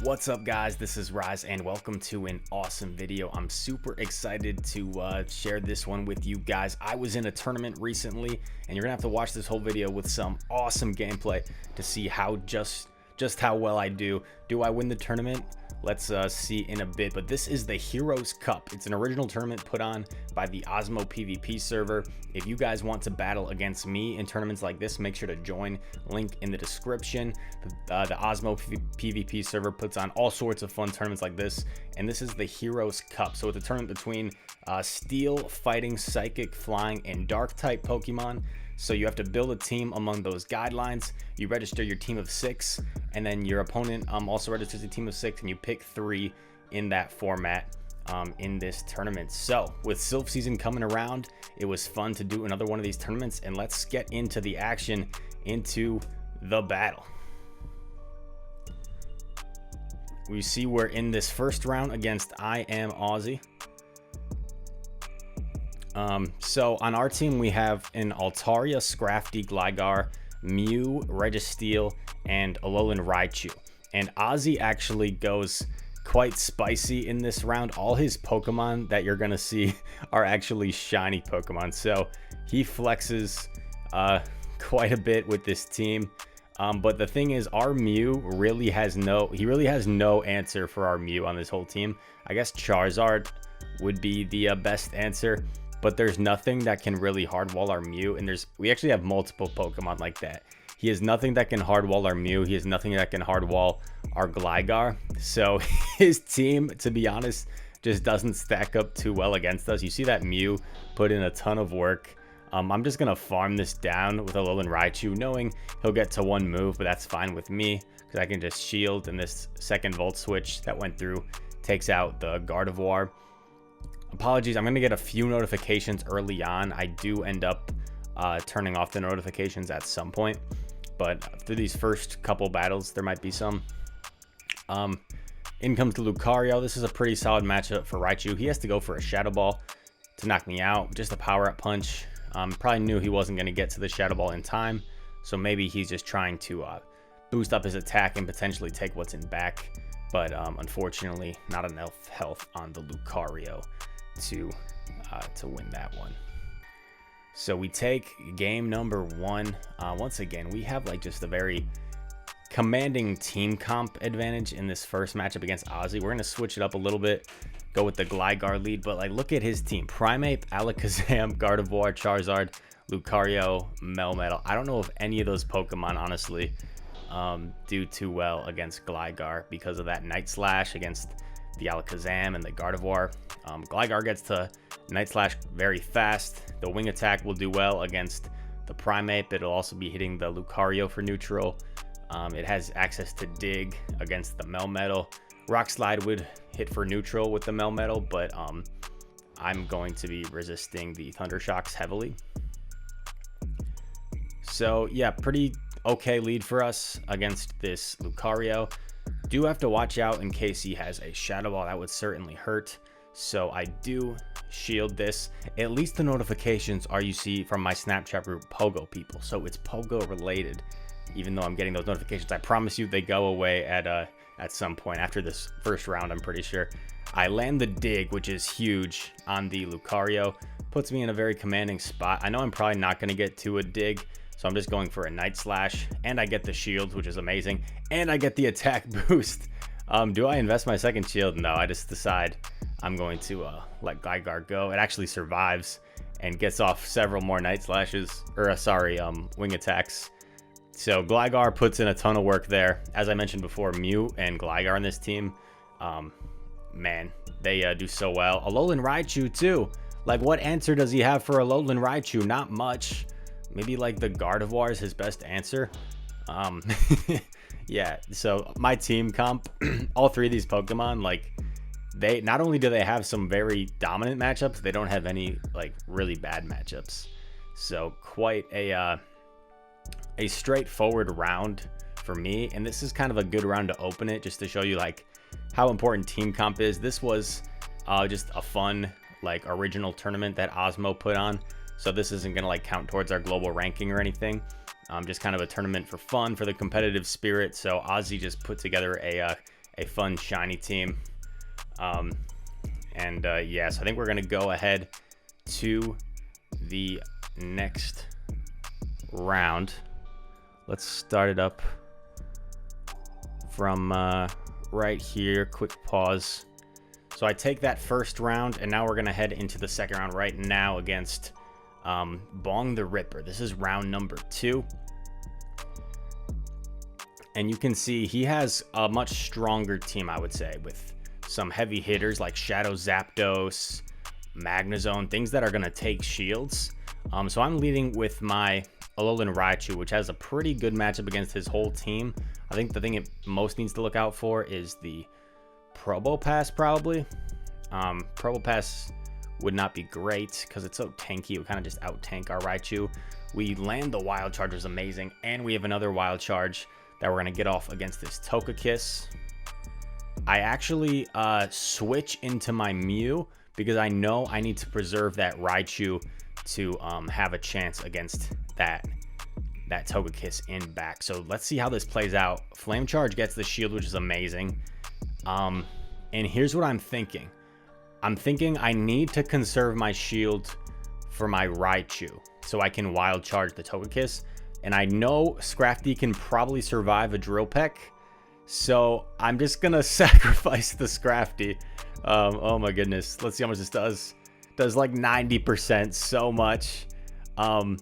What's up, guys? This is Rise and welcome to an awesome video. I'm super excited to share this one with you guys. I was in a tournament recently and you're gonna have to watch this whole video with some awesome gameplay to see how just how well I do. Do I win the tournament? Let's see in a bit, but this is the Heroes Cup. It's an original tournament put on by the Osmo PvP server. If you guys want to battle against me in tournaments like this, make sure to join. Link in the description. The Osmo PvP server puts on all sorts of fun tournaments like this, and this is the Heroes Cup. So it's a tournament between Steel, Fighting, Psychic, Flying, and Dark type Pokemon. So you have to build a team among those guidelines. You register your team of 6, and then your opponent also registers a team of 6, and you pick 3 in that format in this tournament. So with Silph season coming around, it was fun to do another one of these tournaments, and let's get into the action, into the battle. We see we're in this first round against I Am Aussie. So on our team, we have an Altaria, Scrafty, Gligar, Mew, Registeel, and Alolan Raichu. And Ozzy actually goes quite spicy in this round. All his Pokemon that you're going to see are actually shiny Pokemon. So he flexes quite a bit with this team. But the thing is, our Mew really has no answer for our Mew on this whole team. I guess Charizard would be the best answer. But there's nothing that can really hardwall our Mew, and we actually have multiple Pokemon like that. He has nothing that can hardwall our Mew. He has nothing that can hardwall our Gligar. So his team, to be honest, just doesn't stack up too well against us. You see that Mew put in a ton of work. I'm just gonna farm this down with Alolan Raichu, knowing he'll get to 1 move, but that's fine with me because I can just shield, and this second Volt Switch that went through takes out the Gardevoir. Apologies, I'm going to get a few notifications early on. I do end up turning off the notifications at some point, but through these first couple battles, there might be some. In comes Lucario. This is a pretty solid matchup for Raichu. He has to go for a Shadow Ball to knock me out. Just a Power-Up Punch. Probably knew he wasn't going to get to the Shadow Ball in time, so maybe he's just trying to boost up his attack and potentially take what's in back. But unfortunately, not enough health on the Lucario to win that one. So we take game number 1. Once again, we have like just a very commanding team comp advantage in this first matchup against Ozzy. We're gonna switch it up a little bit, go with the Gligar lead, but like look at his team: Primeape, Alakazam, Gardevoir, Charizard, Lucario, Melmetal. I don't know if any of those Pokemon honestly do too well against Gligar because of that Night Slash against the Alakazam and the Gardevoir. Gligar gets to Night Slash very fast. The Wing Attack will do well against the Primeape. It'll also be hitting the Lucario for neutral. It has access to Dig against the Melmetal. Rock Slide would hit for neutral with the Melmetal, but I'm going to be resisting the Thunder Shocks heavily. So yeah, pretty okay lead for us against this Lucario. Do have to watch out in case he has a Shadow Ball. That would certainly hurt. So I do shield this. At least the notifications are, you see, from my Snapchat group, Pogo people. So it's Pogo related, even though I'm getting those notifications. I promise you they go away at some point after this first round, I'm pretty sure. I land the Dig, which is huge on the Lucario. Puts me in a very commanding spot. I know I'm probably not going to get to a Dig, so I'm just going for a Night Slash, and I get the shield, which is amazing, and I get the attack boost. Do I invest my second shield? No, I just decide I'm going to let Gligar go. It actually survives and gets off several more Night Slashes, or Wing Attacks. So Gligar puts in a ton of work there. As I mentioned before, Mew and Gligar on this team, man, they do so well. Alolan Raichu too. Like, what answer does he have for Alolan Raichu? Not much. Maybe like the Gardevoir is his best answer. Yeah, so my team comp, all 3 of these Pokemon, like, they not only do they have some very dominant matchups, they don't have any like really bad matchups. So quite a straightforward round for me, and this is kind of a good round to open it, just to show you like how important team comp is. This was just a fun like original tournament that Osmo put on. So this isn't going to like count towards our global ranking or anything. Just kind of a tournament for fun, for the competitive spirit. So Ozzy just put together a a fun shiny team. Yeah, so I think we're going to go ahead to the next round. Let's start it up from right here. Quick pause. So I take that first round, and now we're going to head into the second round right now against Bong the Ripper. This is round number 2. And you can see he has a much stronger team, I would say, with some heavy hitters like Shadow Zapdos, Magnezone, things that are going to take shields. So I'm leading with my Alolan Raichu, which has a pretty good matchup against his whole team. I think the thing it most needs to look out for is the Probopass, probably. Probopass would not be great because it's so tanky. It would kind of just out-tank our Raichu. We land the Wild Charge, was amazing, and we have another Wild Charge that we're going to get off against this Togekiss. I actually switch into my Mew because I know I need to preserve that Raichu to have a chance against that Togekiss in back. So let's see how this plays out. Flame Charge gets the shield, which is amazing. And here's what I'm thinking. I'm thinking I need to conserve my shield for my Raichu so I can Wild Charge the Togekiss. And I know Scrafty can probably survive a Drill Peck. So I'm just going to sacrifice the Scrafty. Oh my goodness. Let's see how much this does. Does like 90%, so much. And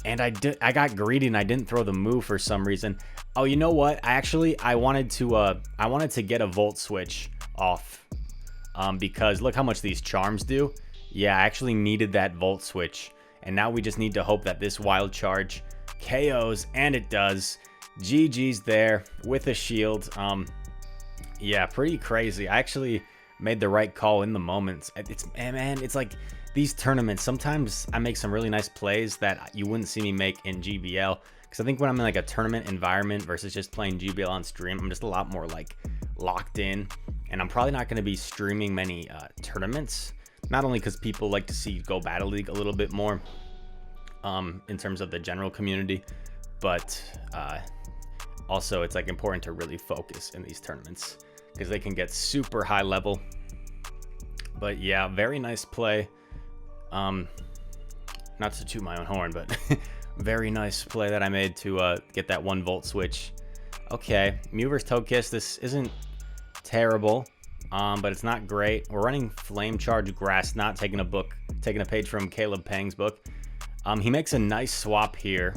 I got greedy and I didn't throw the move for some reason. Oh, you know what? I wanted to get a Volt Switch off. Because look how much these charms do. Yeah, I actually needed that Volt Switch. And now we just need to hope that this Wild Charge KOs, and it does. GG's there with a shield. Yeah, pretty crazy. I actually made the right call in the moment. It's like these tournaments, sometimes I make some really nice plays that you wouldn't see me make in GBL, because I think when I'm in like a tournament environment versus just playing GBL on stream, I'm just a lot more like locked in, and I'm probably not going to be streaming many tournaments, not only because people like to see Go Battle League a little bit more in terms of the general community, but also it's like important to really focus in these tournaments because they can get super high level. But yeah, very nice play. Not to toot my own horn, but very nice play that I made to get that 1 Volt Switch. Okay, Mew vs Togekiss. This isn't terrible, but it's not great. We're running Flame Charge Grass, not taking a page from Caleb Pang's book. He makes a nice swap here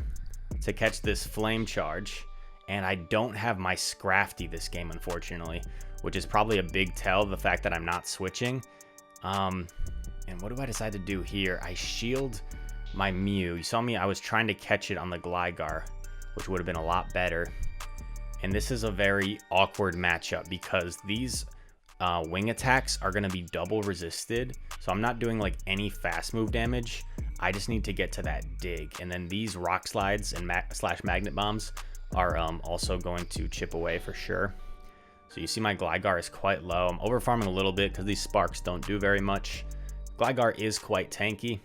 to catch this Flame Charge, and I don't have my Scrafty this game, unfortunately, which is probably a big tell, the fact that I'm not switching. And what do I decide to do here? I shield my Mew. You saw me, I was trying to catch it on the Gligar, which would have been a lot better. And this is a very awkward matchup because these wing attacks are going to be double resisted. So I'm not doing like any fast move damage. I just need to get to that dig. And then these rock slides and slash magnet bombs are also going to chip away for sure. So you see my Gligar is quite low. I'm over farming a little bit because these sparks don't do very much. Gligar is quite tanky.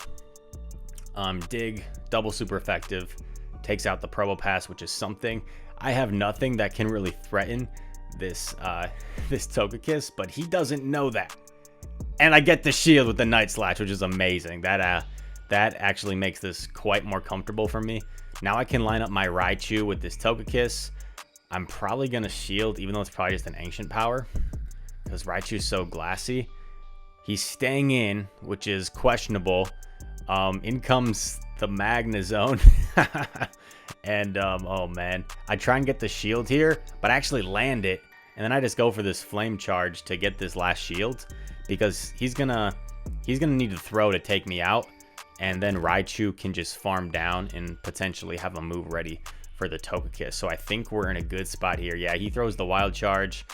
Dig, double super effective. Takes out the Probopass, which is something. I have nothing that can really threaten this this Togekiss, but he doesn't know that. And I get the shield with the Night Slash, which is amazing. That actually makes this quite more comfortable for me. Now I can line up my Raichu with this Togekiss. I'm probably going to shield, even though it's probably just an ancient power, because Raichu's so glassy. He's staying in, which is questionable. In comes the Magnezone. And, oh man. I try and get the shield here, but I actually land it. And then I just go for this Flame Charge to get this last shield, because he's gonna need to throw to take me out. And then Raichu can just farm down and potentially have a move ready for the Togekiss. So I think we're in a good spot here. Yeah, he throws the Wild Charge.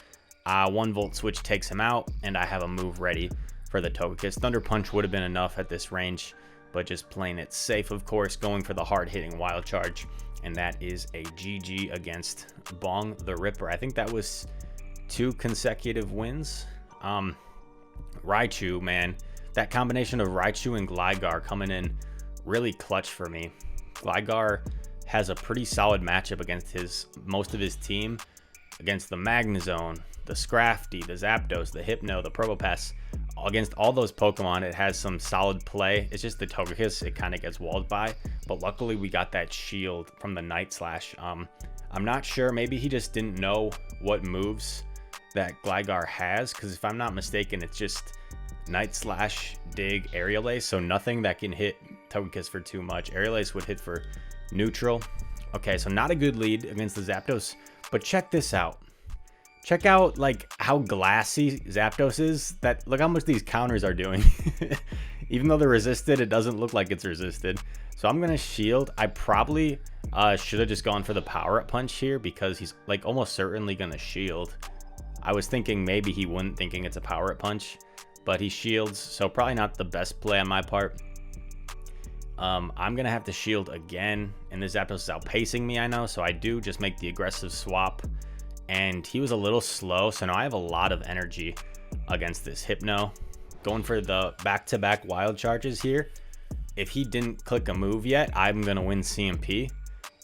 1 Volt Switch takes him out, and I have a move ready for the Togekiss. Thunder Punch would have been enough at this range, but just playing it safe, of course, going for the hard-hitting Wild Charge. And that is a GG against Bong the Ripper. I think that was 2 consecutive wins. Raichu, man. That combination of Raichu and Gligar coming in really clutch for me. Gligar has a pretty solid matchup against most of his team, against the Magnezone, the Scrafty, the Zapdos, the Hypno, the Probopass. Against all those Pokemon, it has some solid play. It's just the Togekiss, it kind of gets walled by. But luckily, we got that shield from the Night Slash. I'm not sure. Maybe he just didn't know what moves that Gligar has. Because if I'm not mistaken, it's just Night Slash, Dig, Aerial Ace. So nothing that can hit Togekiss for too much. Aerial Ace would hit for neutral. Okay, so not a good lead against the Zapdos. But check this out. Check out like how glassy Zapdos is. That look how much these counters are doing. Even though they're resisted, it doesn't look like it's resisted. So I'm gonna shield. I probably should have just gone for the power-up punch here because he's like almost certainly gonna shield. I was thinking maybe he wouldn't, thinking it's a power-up punch, but he shields, so probably not the best play on my part. I'm gonna have to shield again, and the Zapdos is outpacing me, I know, so I do just make the aggressive swap. And he was a little slow, so now I have a lot of energy against this Hypno. Going for the back-to-back wild charges here. If he didn't click a move yet, I'm going to win CMP.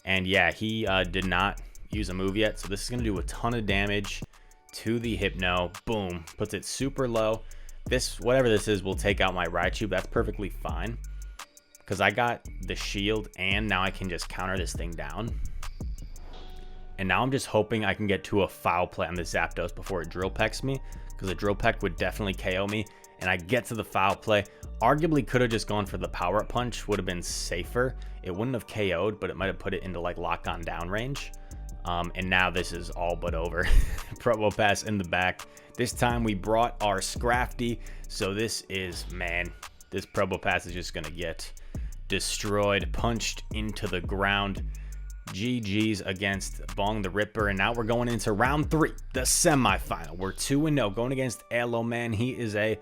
And yeah, he did not use a move yet, so this is going to do a ton of damage to the Hypno. Boom. Puts it super low. This, whatever this is, will take out my Raichu. That's perfectly fine. Because I got the shield, and now I can just counter this thing down. And now I'm just hoping I can get to a foul play on the Zapdos before it drill pecks me, because a drill peck would definitely KO me. And I get to the foul play. Arguably could have just gone for the power-up punch, would have been safer. It wouldn't have KO'd, but it might have put it into like lock-on down range. And now this is all but over. Probopass in the back. This time we brought our Scrafty. So this is, man, this Probopass is just going to get destroyed, punched into the ground. GG's against Bong the Ripper. And now we're going into round 3, the semifinal. We're 2-0 going against Alolan. He is a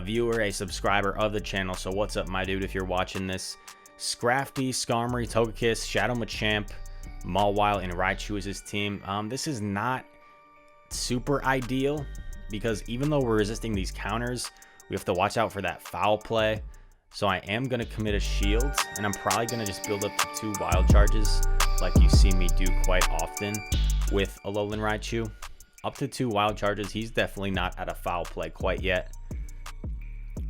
viewer, a subscriber of the channel. So what's up, my dude, if you're watching this? Scrafty, Skarmory, Togekiss, Shadow Machamp, Mawile, and Raichu is his team. This is not super ideal because even though we're resisting these counters, we have to watch out for that foul play. So I am going to commit a shield, and I'm probably going to just build up to 2 wild charges like you see me do quite often with Alolan Raichu. Up to 2 wild charges. He's definitely not at a foul play quite yet.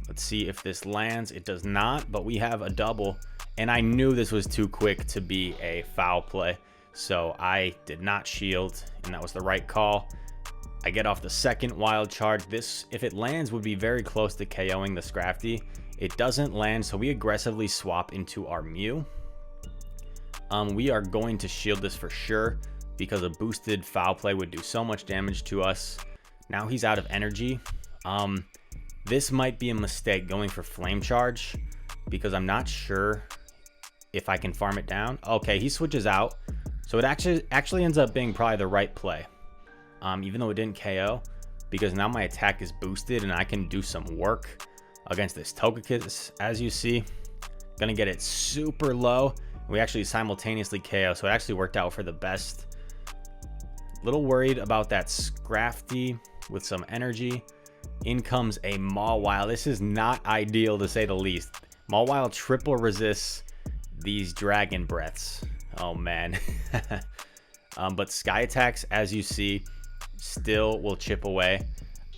Let's see if this lands. It does not, but we have a double, and I knew this was too quick to be a foul play, so I did not shield, and that was the right call. I get off the second wild charge. This, if it lands, would be very close to KOing the Scrafty. It doesn't land, so we aggressively swap into our Mew. We are going to shield this for sure because a boosted foul play would do so much damage to us. Now he's out of energy. This might be a mistake going for Flame Charge because I'm not sure if I can farm it down. Okay, he switches out, so it actually ends up being probably the right play, even though it didn't KO, because now my attack is boosted and I can do some work against this Togekiss. As you see, gonna get it super low. We actually simultaneously KO, so it actually worked out for the best. Little worried about that Scrafty with some energy. In comes a Mawile. This is not ideal to say the least. Mawile triple resists these dragon breaths. Oh man. But Sky Attacks, as you see, still will chip away.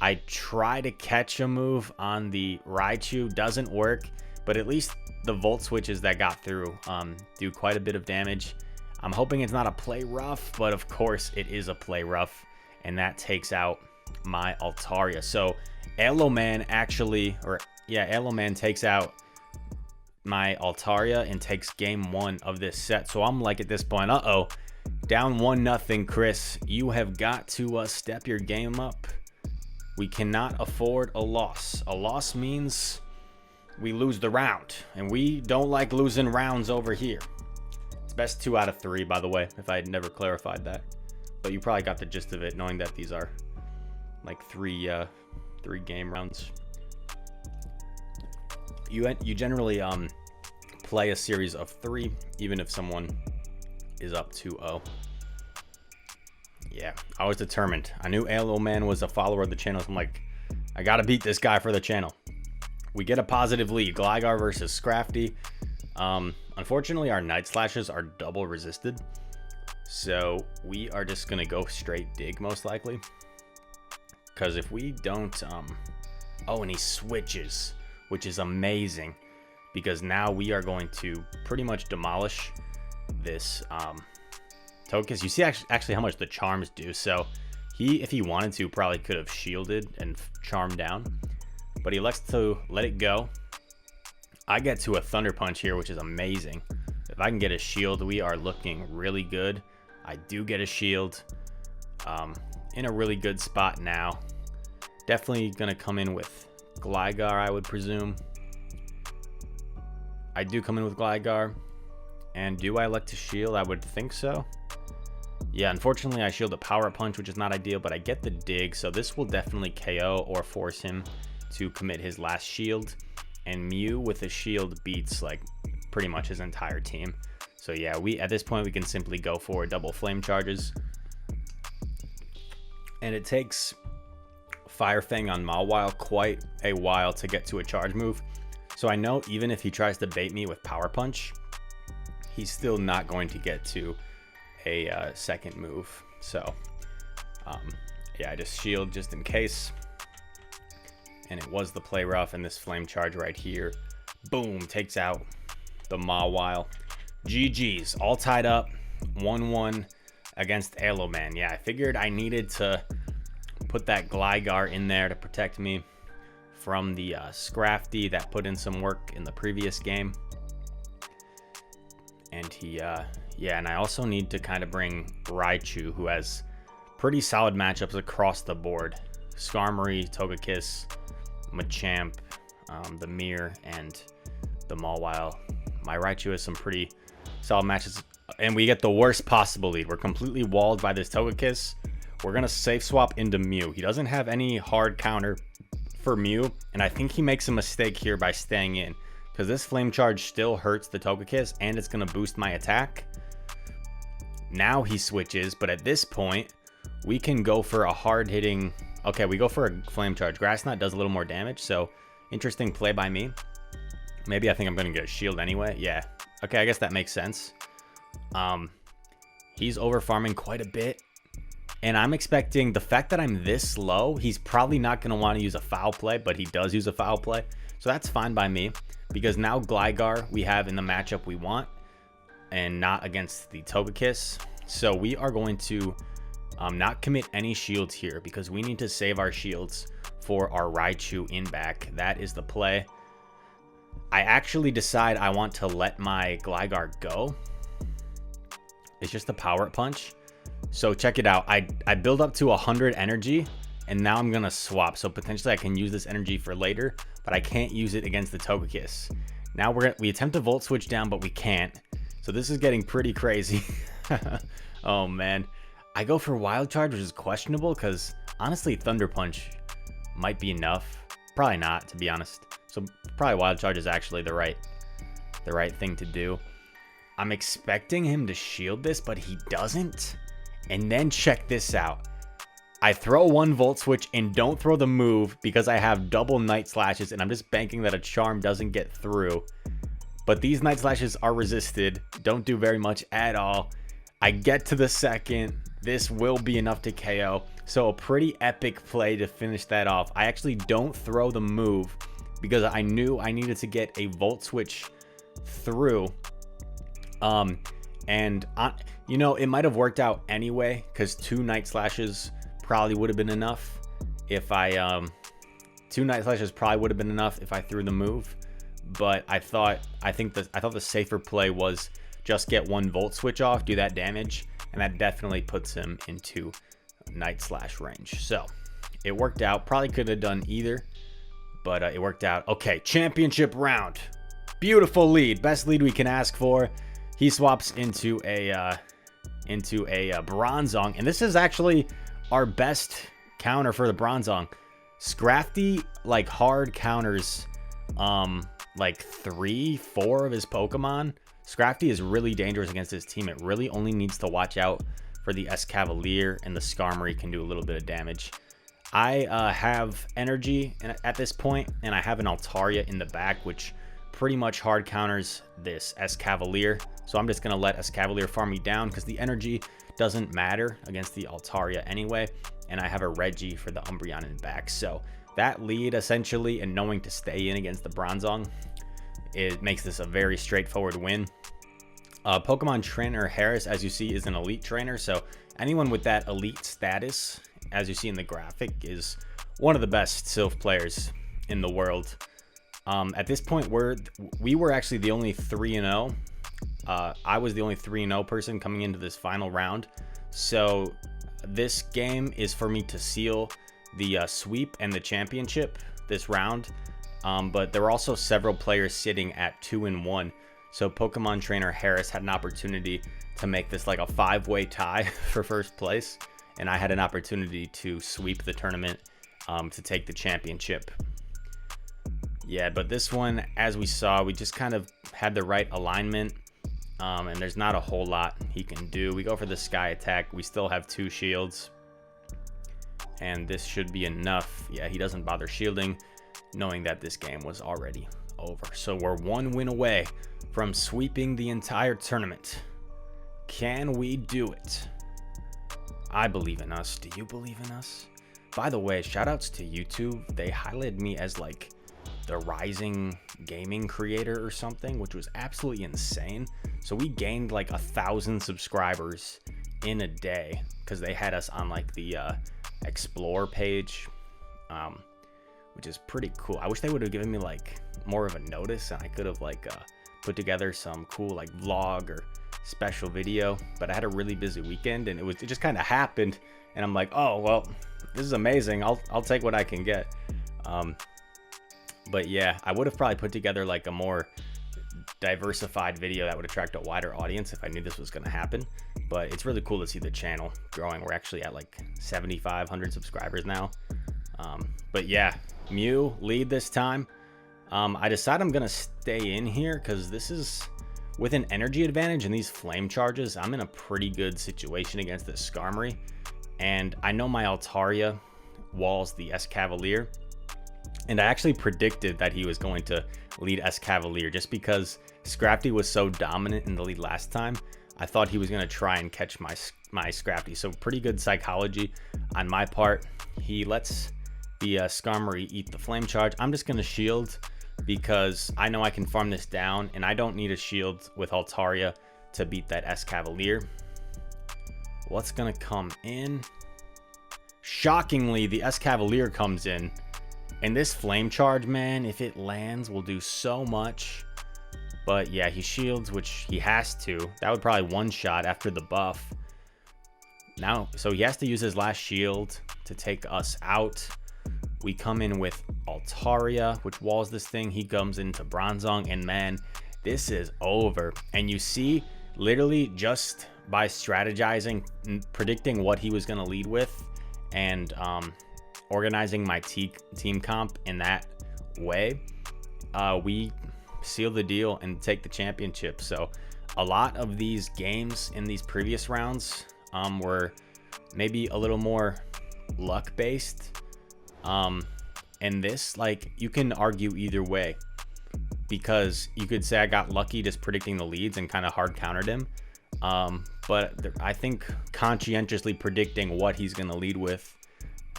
I try to catch a move on the Raichu, doesn't work, but at least the Volt Switches that got through do quite a bit of damage. I'm hoping it's not a play rough, but of course it is a play rough, and that takes out my Altaria. So Alolan Alolan takes out my Altaria and takes game 1 of this set. So I'm like at this point, down 1-0, Chris. You have got to step your game up. We cannot afford a loss. A loss means we lose the round, and we don't like losing rounds over here. It's best 2 out of 3, by the way, if I had never clarified that. But you probably got the gist of it, knowing that these are like 3 game rounds. You generally play a series of 3, even if someone is up 2-0. Yeah, I was determined. I knew Alolan was a follower of the channel, so I'm like, I gotta beat this guy for the channel. We get a positive lead. Gligar versus Scrafty. Unfortunately, our Night Slashes are double resisted, so we are just gonna go straight Dig most likely. because if we don't, oh, and he switches, which is amazing, because now we are going to pretty much demolish this Togekiss. You see actually how much the charms do. So he, if he wanted to, probably could have shielded and charmed down, but he elects to let it go. I get to a Thunder Punch here, which is amazing. If I can get a shield, we are looking really good. I do get a shield. In a really good spot now. Definitely gonna come in with Gligar, I would presume. I do come in with Gligar. And do I elect to shield? I would think so. Yeah, unfortunately I shield a Power Punch, which is not ideal, but I get the dig, so this will definitely KO or force him to commit his last shield. And Mew with a shield beats like pretty much his entire team. So yeah, at this point we can simply go for double flame charges. And it takes Fire Fang on Mawile quite a while to get to a charge move. So I know even if he tries to bait me with Power Punch, he's still not going to get to a second move. So yeah, I just shield just in case. And it was the play rough, and this flame charge right here, boom, takes out the Mawile. GG's, all tied up, 1-1 against Alolan. Yeah, I figured I needed to put that Gligar in there to protect me from the Scrafty that put in some work in the previous game. And he, yeah, and I also need to kind of bring Raichu, who has pretty solid matchups across the board. Skarmory, Togekiss, Machamp, the Mirror, and the Mawile. My Raichu has some pretty solid matches, and we get the worst possible lead. We're completely walled by this Togekiss. We're gonna safe swap into Mew. He doesn't have any hard counter for Mew, and I think he makes a mistake here by staying in, because this flame charge still hurts the Togekiss, and it's gonna boost my attack. Now he switches, but at this point, we can go for a hard-hitting... Okay, we go for a flame charge. Grass Knot does a little more damage, so interesting play by me. Maybe I think I'm gonna get a shield anyway. Yeah. Okay, I guess that makes sense. He's over farming quite a bit, and I'm expecting the fact that I'm this low, he's probably not gonna want to use a foul play, but he does use a foul play, so that's fine by me, because now Gligar we have in the matchup we want, and not against the Togekiss. So we are going to not commit any shields here, because we need to save our shields for our Raichu in back. That is the play. I actually decide I want to let my Gligar go. It's just a Power Punch. So check it out. I build up to 100 energy, and now I'm gonna swap. So potentially I can use this energy for later, but I can't use it against the Togekiss. Now we attempt to Volt Switch down, but we can't. So this is getting pretty crazy. Oh man. I go for Wild Charge, which is questionable, because honestly Thunder Punch might be enough. Probably not, to be honest. So probably Wild Charge is actually the right thing to do. I'm expecting him to shield this, but he doesn't. And then check this out. I throw one Volt Switch and don't throw the move because I have double Night Slashes, and I'm just banking that a Charm doesn't get through. But these Night Slashes are resisted, don't do very much at all. I get to the second. This will be enough to KO. So a pretty epic play to finish that off. I actually don't throw the move because I knew I needed to get a Volt Switch through. You know, it might have worked out anyway, because 2 Night Slashes probably would have been enough if I 2 Night Slashes probably would have been enough if I threw the move. But I thought the safer play was just get 1 Volt Switch off, do that damage, and that definitely puts him into Night Slash range. So it worked out. Probably could have done either, but it worked out. Okay, championship round. Beautiful lead, best lead we can ask for. He swaps into a Bronzong, and this is actually our best counter for the Bronzong. Scrafty like hard counters like 3-4 of his Pokemon. Scrafty is really dangerous against his team. It really only needs to watch out for the Escavalier, and the Skarmory can do a little bit of damage. I have energy at this point, and I have an Altaria in the back, which pretty much hard counters this Escavalier. So I'm just going to let Escavalier farm me down because the energy doesn't matter against the Altaria anyway. And I have a Reggie for the Umbreon in back. So that lead essentially, and knowing to stay in against the Bronzong, it makes this a very straightforward win. Pokemon Trainer Harris, as you see, is an elite trainer. So anyone with that elite status, as you see in the graphic, is one of the best Sylph players in the world. At this point, we were actually the only 3-0. I was the only 3-0 person coming into this final round. So this game is for me to seal the sweep and the championship this round. But there were also several players sitting at 2-1. So Pokemon Trainer Harris had an opportunity to make this like a 5-way tie for first place. And I had an opportunity to sweep the tournament to take the championship. Yeah, but this one, as we saw, we just kind of had the right alignment. And there's not a whole lot he can do. We go for the Sky Attack. We still have 2 shields. And this should be enough. Yeah, he doesn't bother shielding, knowing that this game was already over. So we're 1 win away from sweeping the entire tournament. Can we do it? I believe in us. Do you believe in us? By the way, shoutouts to YouTube. They highlighted me as like the rising gaming creator or something, which was absolutely insane. So we gained like 1,000 subscribers in a day because they had us on like the explore page, which is pretty cool. I wish they would have given me like more of a notice, and I could have like put together some cool like vlog or special video. But I had a really busy weekend, and it just kind of happened, and I'm like, oh well, this is amazing. I'll take what I can get. But yeah, I would have probably put together like a more diversified video that would attract a wider audience if I knew this was going to happen. But it's really cool to see the channel growing. We're actually at like 7,500 subscribers now. But yeah, Mew lead this time. I decided I'm going to stay in here because this is with an energy advantage and these flame charges. I'm in a pretty good situation against this Skarmory. And I know my Altaria walls the Escavalier. And I actually predicted that he was going to lead Escavalier just because Scrafty was so dominant in the lead last time. I thought he was going to try and catch my Scrafty. So pretty good psychology on my part. He lets the Skarmory eat the flame charge. I'm just going to shield because I know I can farm this down, and I don't need a shield with Altaria to beat that Escavalier. What's going to come in? Shockingly, the Escavalier comes in. And this flame charge, man, if it lands, will do so much. But yeah, he shields, which he has to. That would probably one-shot after the buff. Now, so he has to use his last shield to take us out. We come in with Altaria, which walls this thing. He comes into Bronzong, and man, this is over. And you see, literally just by strategizing, predicting what he was going to lead with, and organizing my team comp in that way, we seal the deal and take the championship. So a lot of these games in these previous rounds were maybe a little more luck based, and this, like, you can argue either way, because you could say I got lucky just predicting the leads and kind of hard countered him, but I think conscientiously predicting what he's going to lead with,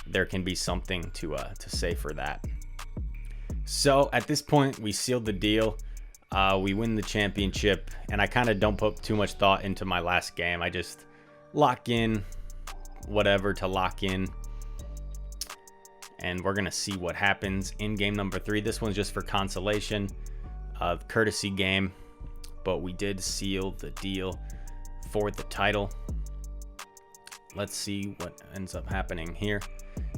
there can be something to say for that. So at this point, we sealed the deal. We win the championship, and I kind of don't put too much thought into my last game. I just lock in whatever to lock in, and we're gonna see what happens in game number 3. This one's just for consolation, courtesy game, but we did seal the deal for the title. Let's see what ends up happening here.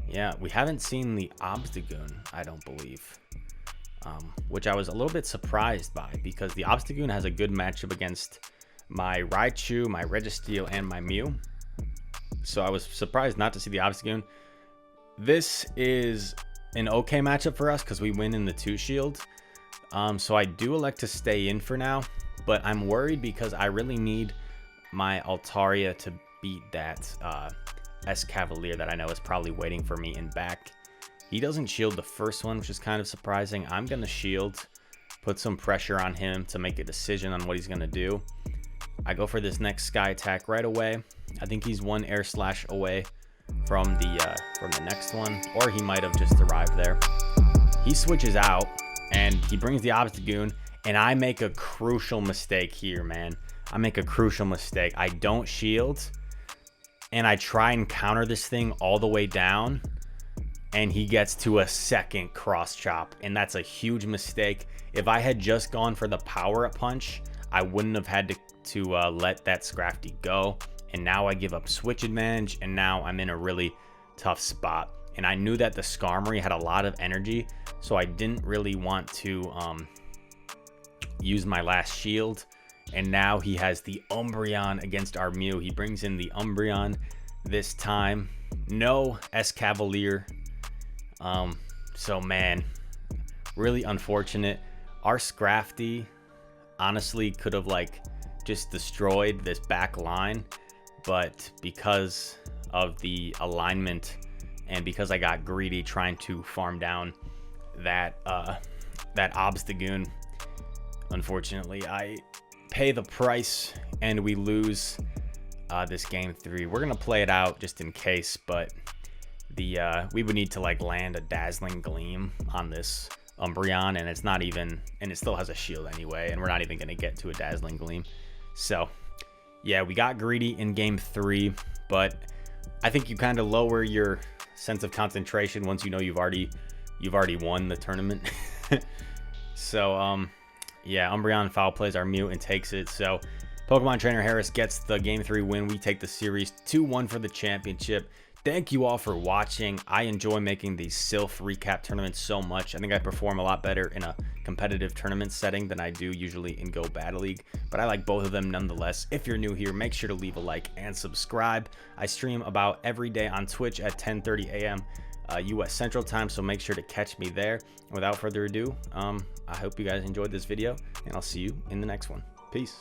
Yeah, we haven't seen the Obstagoon, I don't believe, which I was a little bit surprised by, because the Obstagoon has a good matchup against my Raichu, my Registeel, and my Mew. So I was surprised not to see the Obstagoon. This is an okay matchup for us because we win in the 2 shield. So I do elect to stay in for now, but I'm worried because I really need my Altaria to beat that Escavalier that I know is probably waiting for me in back. He doesn't shield the first one, which is kind of surprising. I'm going to shield put some pressure on him to make a decision on what he's going to do. I go for this next Sky attack right away. I think he's one Air Slash away from the next one, or he might have just arrived there. He switches out, and he brings the Obstagoon, and I make a crucial mistake here, man. I make a crucial mistake. I don't shield, and I try and counter this thing all the way down, and he gets to a second cross chop, and that's a huge mistake. If I had just gone for the power-up punch, I wouldn't have had to let that Scrafty go, and now I give up switch advantage, and now I'm in a really tough spot. And I knew that the Skarmory had a lot of energy, so I didn't really want to use my last shield. And now he has the Umbreon against our Mew. He brings in the Umbreon this time. No Escavalier. So man, really unfortunate. Our Scrafty honestly could have like just destroyed this back line, but because of the alignment and because I got greedy trying to farm down that Obstagoon, unfortunately I pay the price and we lose this game 3. We're gonna play it out just in case, but we would need to like land a Dazzling Gleam on this Umbreon, and it's not even, and it still has a shield anyway, and we're not even gonna get to a Dazzling Gleam. So yeah, we got greedy in game 3, but I think you kind of lower your sense of concentration once you know you've already won the tournament. So yeah, Umbreon foul plays our Mew and takes it. So Pokemon Trainer Harris gets the game 3 win. We take the series 2-1 for the championship. Thank you all for watching. I enjoy making these Silph recap tournaments so much. I think I perform a lot better in a competitive tournament setting than I do usually in Go Battle League, but I like both of them nonetheless. If you're new here, make sure to leave a like and subscribe. I stream about every day on Twitch at 10:30 a.m. US Central Time, so make sure to catch me there. And without further ado, I hope you guys enjoyed this video, and I'll see you in the next one. Peace.